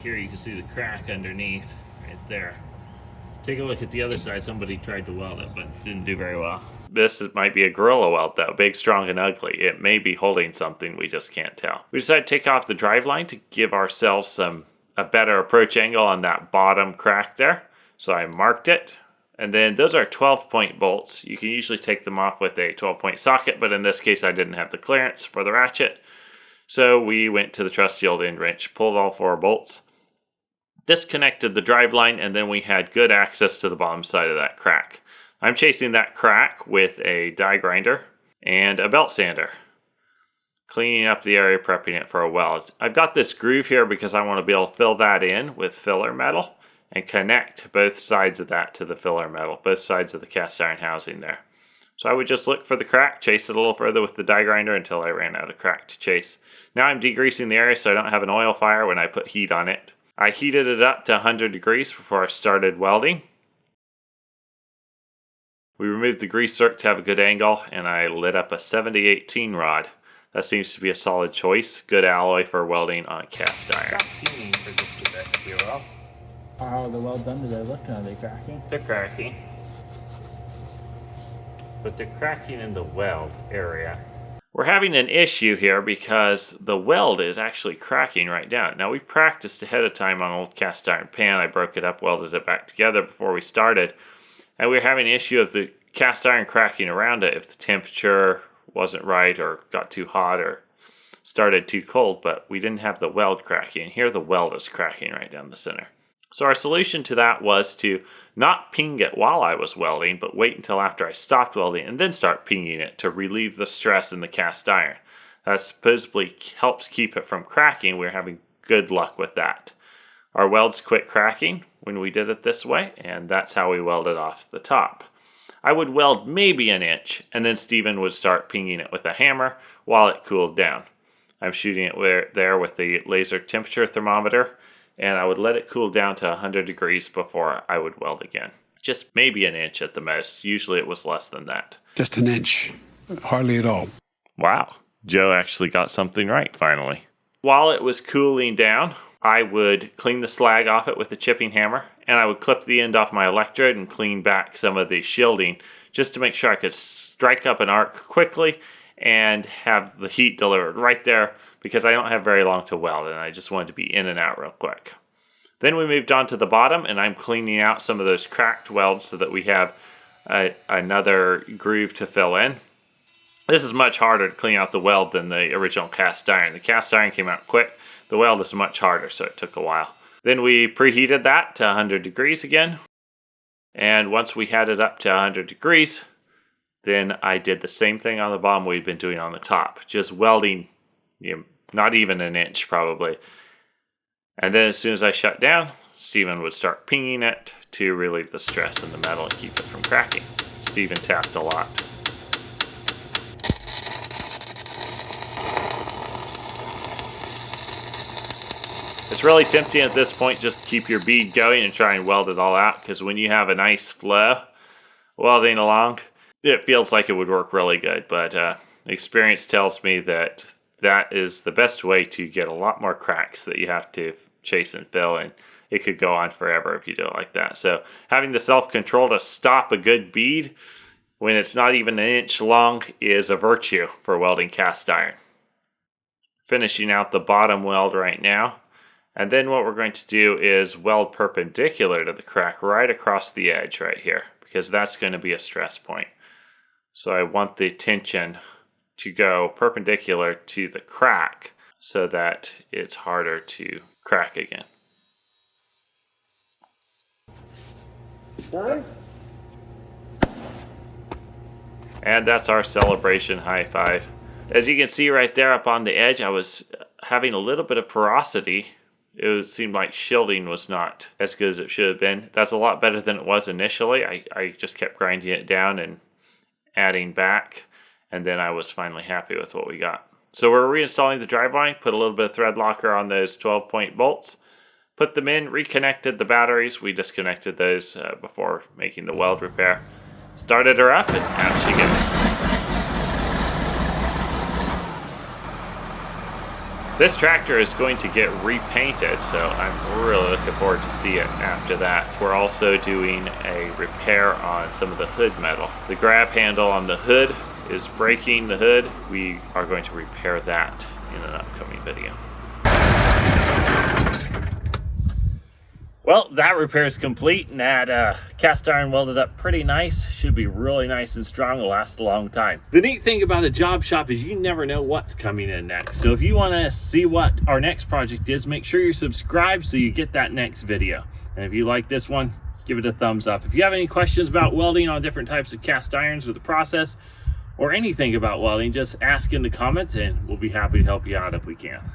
Here you can see the crack underneath right there. Take a look at the other side. Somebody tried to weld it, but didn't do very well. Might be a gorilla weld though, big, strong, and ugly. It may be holding something, we just can't tell. We decided to take off the driveline to give ourselves a better approach angle on that bottom crack there. So I marked it. And then those are 12-point bolts. You can usually take them off with a 12-point socket, but in this case I didn't have the clearance for the ratchet. So we went to the trusty old end wrench, pulled all 4 bolts, disconnected the driveline, and then we had good access to the bottom side of that crack. I'm chasing that crack with a die grinder and a belt sander, cleaning up the area, prepping it for a weld. I've got this groove here because I want to be able to fill that in with filler metal and connect both sides of that to the filler metal, both sides of the cast iron housing there. So I would just look for the crack, chase it a little further with the die grinder until I ran out of crack to chase. Now I'm degreasing the area so I don't have an oil fire when I put heat on it. I heated it up to 100 degrees before I started welding. We removed the grease zerk to have a good angle, and I lit up a 70-18 rod. That seems to be a solid choice. Good alloy for welding on cast iron. For just a bit, if you will. How are the weld done? Do they look? Are they cracking? They're cracking. But they're cracking in the weld area. We're having an issue here because the weld is actually cracking right down. Now we practiced ahead of time on old cast iron pan. I broke it up, welded it back together before we started. And we were having an issue of the cast iron cracking around it if the temperature wasn't right or got too hot or started too cold, but we didn't have the weld cracking. Here the weld is cracking right down the center. So our solution to that was to not ping it while I was welding, but wait until after I stopped welding and then start pinging it to relieve the stress in the cast iron. That supposedly helps keep it from cracking. We're having good luck with that. Our welds quit cracking when we did it this way, and that's how we welded off the top. I would weld maybe an inch, and then Stephen would start pinging it with a hammer while it cooled down. I'm shooting it there with the laser temperature thermometer, and I would let it cool down to 100 degrees before I would weld again. Just maybe an inch at the most. Usually it was less than that. Just an inch. Hardly at all. Wow. Joe actually got something right finally. While it was cooling down, I would clean the slag off it with a chipping hammer, and I would clip the end off my electrode and clean back some of the shielding just to make sure I could strike up an arc quickly and have the heat delivered right there because I don't have very long to weld and I just wanted to be in and out real quick. Then we moved on to the bottom, and I'm cleaning out some of those cracked welds so that we have another groove to fill in. This is much harder to clean out the weld than the original cast iron. The cast iron came out quick. The weld is much harder, so it took a while. Then we preheated that to 100 degrees again. And once we had it up to 100 degrees, then I did the same thing on the bottom we've been doing on the top. Just welding, not even an inch probably. And then as soon as I shut down, Stephen would start pinging it to relieve the stress in the metal and keep it from cracking. Stephen tapped a lot. It's really tempting at this point just to keep your bead going and try and weld it all out, because when you have a nice flow welding along, it feels like it would work really good. But experience tells me that that is the best way to get a lot more cracks that you have to chase and fill, and it could go on forever if you do it like that. So having the self-control to stop a good bead when it's not even an inch long is a virtue for welding cast iron. Finishing out the bottom weld right now. And then what we're going to do is weld perpendicular to the crack right across the edge right here, because that's going to be a stress point. So I want the tension to go perpendicular to the crack so that it's harder to crack again. Done? And that's our celebration high five. As you can see right there up on the edge, I was having a little bit of porosity. It seemed like shielding was not as good as it should have been. That's a lot better than it was initially. I just kept grinding it down and adding back, and then I was finally happy with what we got. So we're reinstalling the driveline, put a little bit of thread locker on those 12-point bolts, put them in, reconnected the batteries. We disconnected those before making the weld repair. Started her up, and out she goes. This tractor is going to get repainted, so I'm really looking forward to see it after that. We're also doing a repair on some of the hood metal. The grab handle on the hood is breaking the hood. We are going to repair that in an upcoming video. Well, that repair is complete, and that cast iron welded up pretty nice. Should be really nice and strong, will last a long time. The neat thing about a job shop is you never know what's coming in next. So if you want to see what our next project is, make sure you're subscribed so you get that next video. And if you like this one, give it a thumbs up. If you have any questions about welding on different types of cast irons or the process, or anything about welding, just ask in the comments and we'll be happy to help you out if we can.